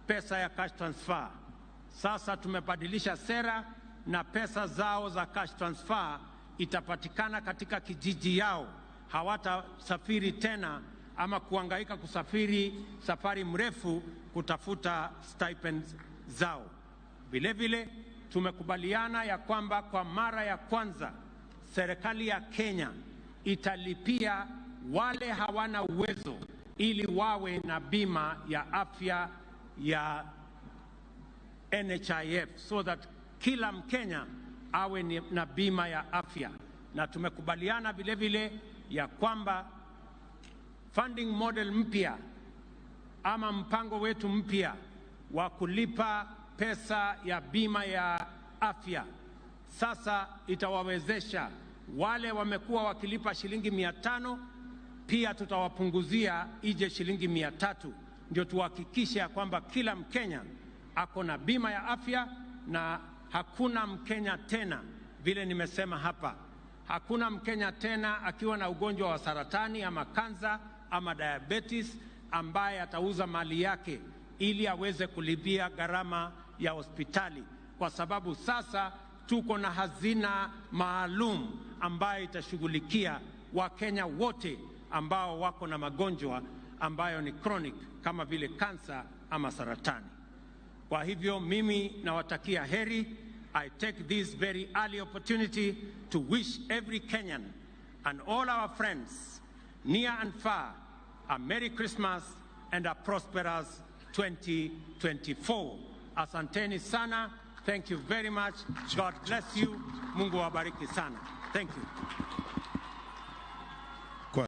pesa ya cash transfer. Sasa tumebadilisha sera na pesa zao za cash transfer itapatikana katika kijiji yao. Hawatasafiri tena ama kuhangaika kusafiri safari mrefu kutafuta stipends zao. Vile vile tumekubaliana ya kwamba kwa mara ya kwanza serikali ya Kenya italipia wale hawana uwezo ili wawe na bima ya afya ya NHIF, so that kila Mkenya awe na bima ya afya. Na tumekubaliana vile vile ya kwamba funding model mpya ama mpango wetu mpya wa kulipa pesa ya bima ya afya sasa itawawezesha wale wamekuwa wakilipa shilingi 500, pia tutawapunguzia ije shilingi 300, ndio tuhakikishe ya kwamba kila Mkenya ako na bima ya afya. Na hakuna Mkenya tena, vile nimesema hapa, hakuna Mkenya tena akiwa na ugonjwa wa saratani ama kansa ama diabetes ambaye atauza mali yake ili aweze kulipia gharama ya hospitali, kwa sababu sasa tuko na hazina maalum ambayo itashughulikia Wakenya wote ambao wako na magonjwa ambayo ni chronic kama vile kansa ama saratani. Kwa hivyo mimi nawatakia heri. I take this very early opportunity to wish every Kenyan and all our friends near and far a Merry Christmas and a prosperous 2024. Asanteni sana. Thank you very much. God bless you. Mungu wabariki sana. Thank you.